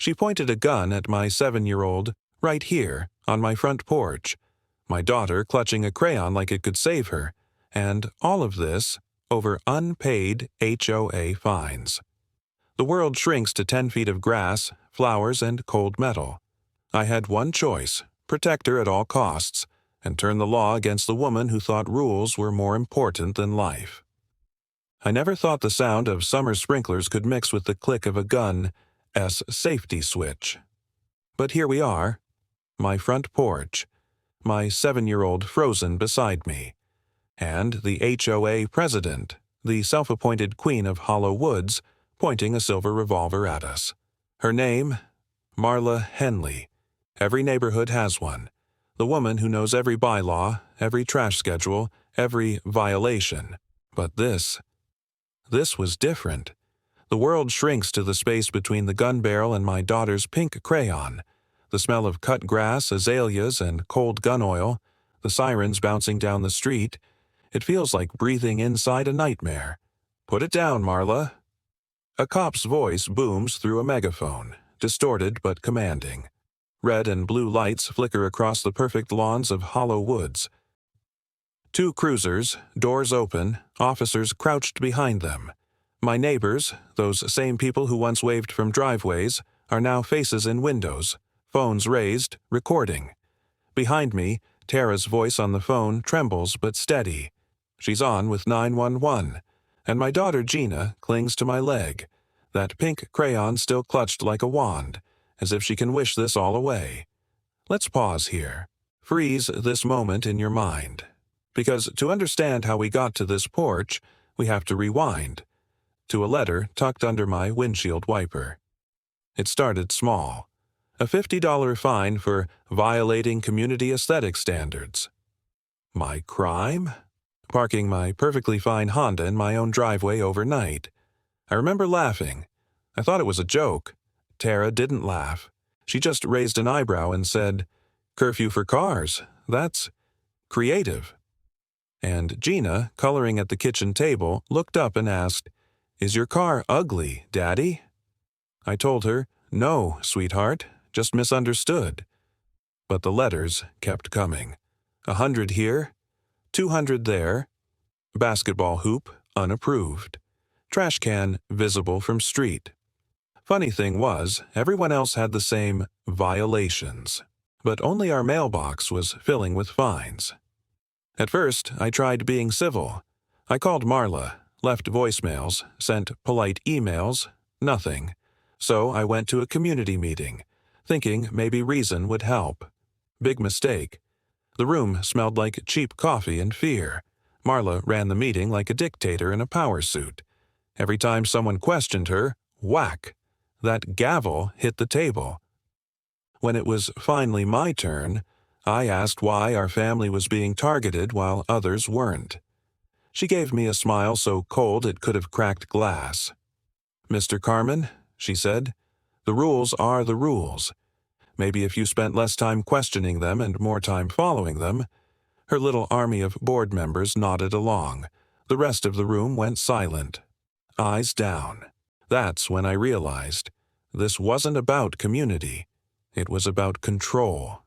She pointed a gun at my 7-year-old right here on my front porch, my daughter clutching a crayon like it could save her, and all of this over unpaid HOA fines. The world shrinks to 10 feet of grass, flowers, and cold metal. I had one choice: protect her at all costs, and turn the law against the woman who thought rules were more important than life. I never thought the sound of summer sprinklers could mix with the click of a gun's safety switch. But here we are, my front porch, my 7-year-old frozen beside me, and the HOA president, the self-appointed queen of Hollow Woods, pointing a silver revolver at us. Her name? Marla Henley. Every neighborhood has one. The woman who knows every bylaw, every trash schedule, every violation. But this was different. The world shrinks to the space between the gun barrel and my daughter's pink crayon. The smell of cut grass, azaleas, and cold gun oil, the sirens bouncing down the street. It feels like breathing inside a nightmare. Put it down, Marla. A cop's voice booms through a megaphone, distorted but commanding. Red and blue lights flicker across the perfect lawns of Hollow Woods. 2 cruisers, doors open, officers crouched behind them. My neighbors, those same people who once waved from driveways, are now faces in windows, phones raised, recording. Behind me, Tara's voice on the phone trembles but steady. She's on with 911, and my daughter Gina clings to my leg, that pink crayon still clutched like a wand, as if she can wish this all away. Let's pause here. Freeze this moment in your mind. Because to understand how we got to this porch, we have to rewind to a letter tucked under my windshield wiper. It started small. A $50 fine for violating community aesthetic standards. My crime? Parking my perfectly fine Honda in my own driveway overnight. I remember laughing. I thought it was a joke. Tara didn't laugh. She just raised an eyebrow and said, "Curfew for cars. That's creative." And Gina, coloring at the kitchen table, looked up and asked, "Is your car ugly, Daddy?" I told her, "No, sweetheart, just misunderstood." But the letters kept coming. 100 here, 200 there, basketball hoop unapproved, trash can visible from street. Funny thing was, everyone else had the same violations, but only our mailbox was filling with fines. At first, I tried being civil. I called Marla, left voicemails, sent polite emails, nothing. So I went to a community meeting, thinking maybe reason would help. Big mistake. The room smelled like cheap coffee and fear. Marla ran the meeting like a dictator in a power suit. Every time someone questioned her, whack! That gavel hit the table. When it was finally my turn, I asked why our family was being targeted while others weren't. She gave me a smile so cold it could have cracked glass. "Mr. Carmen," she said, "the rules are the rules. Maybe if you spent less time questioning them and more time following them." Her little army of board members nodded along. The rest of the room went silent. Eyes down. That's when I realized this wasn't about community. It was about control.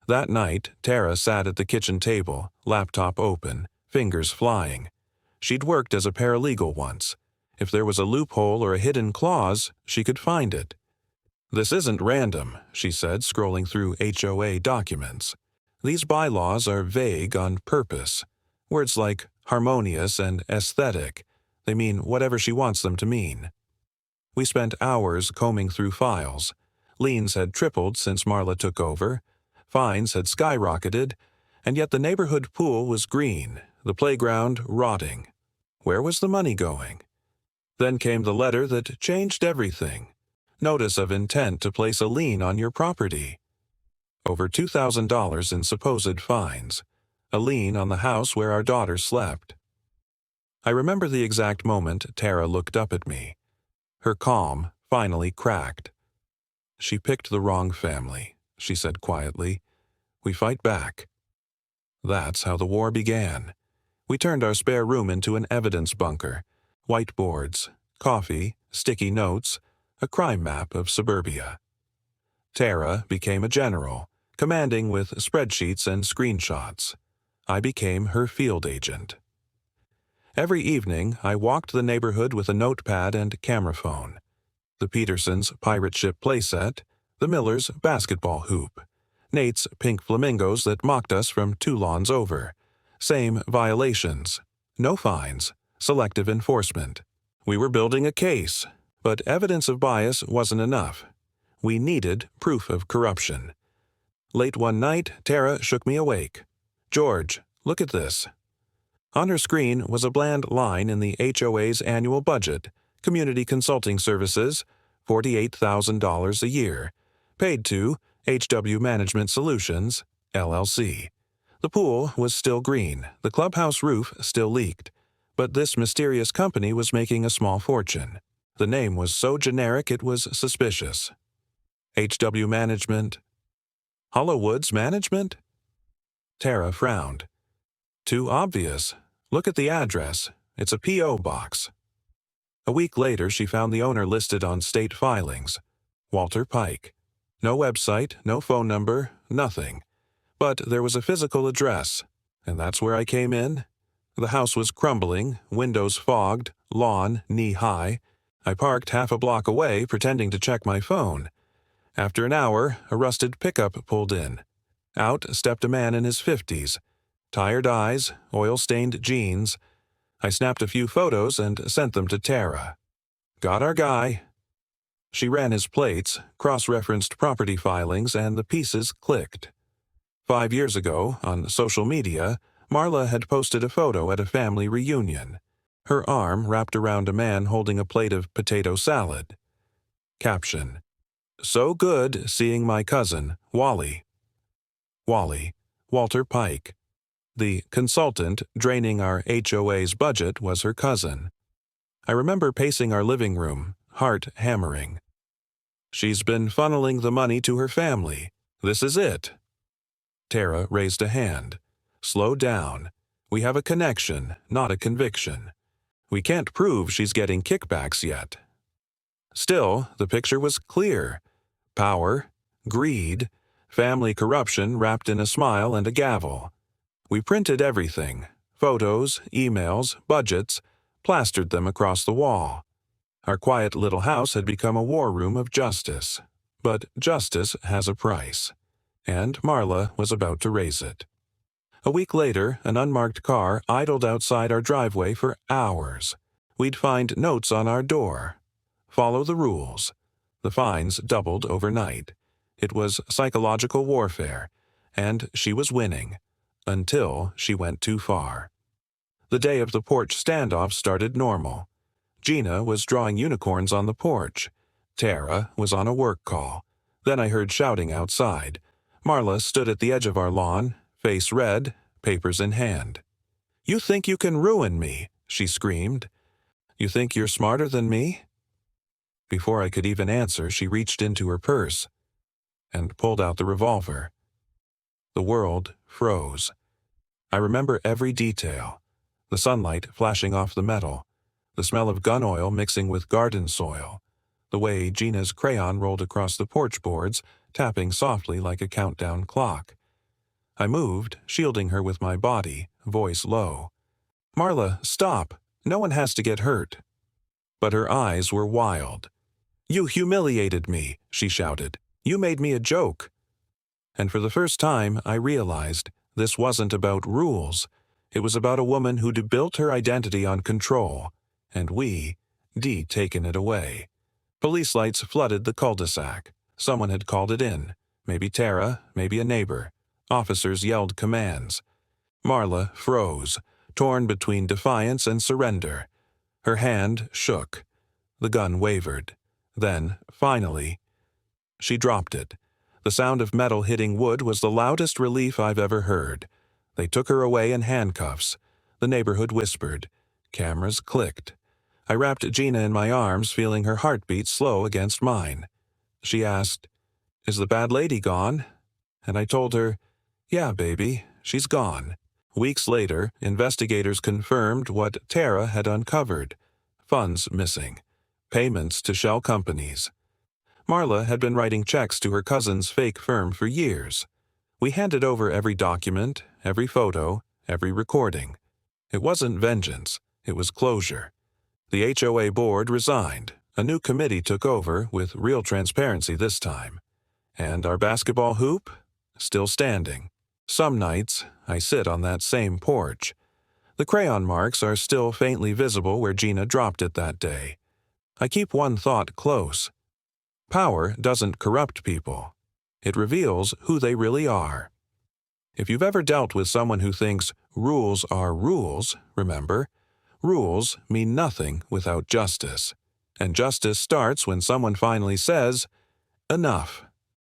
That night, Tara sat at the kitchen table, laptop open, fingers flying. She'd worked as a paralegal once. If there was a loophole or a hidden clause, she could find it. "This isn't random," she said, scrolling through HOA documents. "These bylaws are vague on purpose. Words like harmonious and aesthetic, they mean whatever she wants them to mean." We spent hours combing through files. Liens had tripled since Marla took over. Fines had skyrocketed, and yet the neighborhood pool was green, the playground rotting. Where was the money going? Then came the letter that changed everything. Notice of intent to place a lien on your property. Over $2,000 in supposed fines. A lien on the house where our daughter slept. I remember the exact moment Tara looked up at me. Her calm finally cracked. "She picked the wrong family," she said quietly. "We fight back." That's how the war began. We turned our spare room into an evidence bunker. Whiteboards, coffee, sticky notes, a crime map of suburbia. Tara became a general, commanding with spreadsheets and screenshots. I became her field agent. Every evening, I walked the neighborhood with a notepad and camera phone. The Petersons' pirate ship playset, the Millers' basketball hoop, Nate's pink flamingos that mocked us from 2 lawns over. Same violations. No fines. Selective enforcement. We were building a case, but evidence of bias wasn't enough. We needed proof of corruption. Late one night, Tara shook me awake. "George, look at this." On her screen was a bland line in the HOA's annual budget, community consulting services, $48,000 a year, paid to HW Management Solutions, LLC. The pool was still green, the clubhouse roof still leaked, but this mysterious company was making a small fortune. The name was so generic it was suspicious. HW Management? Hollowoods Management? Tara frowned. Too obvious. Look at the address. It's a P.O. box. A week later, she found the owner listed on state filings. Walter Pike. No website, no phone number, nothing. But there was a physical address, and that's where I came in. The house was crumbling, windows fogged, lawn knee-high. I parked half a block away, pretending to check my phone. After an hour, a rusted pickup pulled in. Out stepped a man in his 50s. Tired eyes, oil-stained jeans. I snapped a few photos and sent them to Tara. "Got our guy." She ran his plates, cross-referenced property filings, and the pieces clicked. 5 years ago, on social media, Marla had posted a photo at a family reunion. Her arm wrapped around a man holding a plate of potato salad. Caption: "So good seeing my cousin, Wally." Wally, Walter Pike. The consultant draining our HOA's budget was her cousin. I remember pacing our living room, heart hammering. "She's been funneling the money to her family. This is it." Tara raised a hand. "Slow down. We have a connection, not a conviction. We can't prove she's getting kickbacks yet." Still, the picture was clear. Power, greed, family corruption wrapped in a smile and a gavel. We printed everything: photos, emails, budgets, plastered them across the wall. Our quiet little house had become a war room of justice. But justice has a price. And Marla was about to raise it. A week later, an unmarked car idled outside our driveway for hours. We'd find notes on our door. Follow the rules. The fines doubled overnight. It was psychological warfare, and she was winning. Until she went too far. The day of the porch standoff started normal. Gina was drawing unicorns on the porch. Tara was on a work call. Then I heard shouting outside. Marla stood at the edge of our lawn, face red, papers in hand. "You think you can ruin me," she screamed. "You think you're smarter than me?" Before I could even answer, she reached into her purse and pulled out the revolver. The world froze. I remember every detail. The sunlight flashing off the metal, the smell of gun oil mixing with garden soil, the way Gina's crayon rolled across the porch boards, tapping softly like a countdown clock. I moved, shielding her with my body, voice low. "Marla, stop! No one has to get hurt." But her eyes were wild. "You humiliated me," she shouted. "You made me a joke." And for the first time, I realized this wasn't about rules. It was about a woman who'd built her identity on control, and we'd taken it away. Police lights flooded the cul-de-sac. Someone had called it in. Maybe Tara, maybe a neighbor. Officers yelled commands. Marla froze, torn between defiance and surrender. Her hand shook. The gun wavered. Then, finally, she dropped it. The sound of metal hitting wood was the loudest relief I've ever heard. They took her away in handcuffs. The neighborhood whispered. Cameras clicked. I wrapped Gina in my arms, feeling her heartbeat slow against mine. She asked, "Is the bad lady gone?" And I told her, "Yeah, baby, she's gone." Weeks later, investigators confirmed what Tara had uncovered. Funds missing. payments to shell companies. Marla had been writing checks to her cousin's fake firm for years. We handed over every document, every photo, every recording. It wasn't vengeance, it was closure. The HOA board resigned. A new committee took over with real transparency this time. And our basketball hoop? Still standing. Some nights, I sit on that same porch. The crayon marks are still faintly visible where Gina dropped it that day. I keep one thought close. Power doesn't corrupt people. It reveals who they really are. If you've ever dealt with someone who thinks rules are rules, remember, rules mean nothing without justice. And justice starts when someone finally says, "Enough."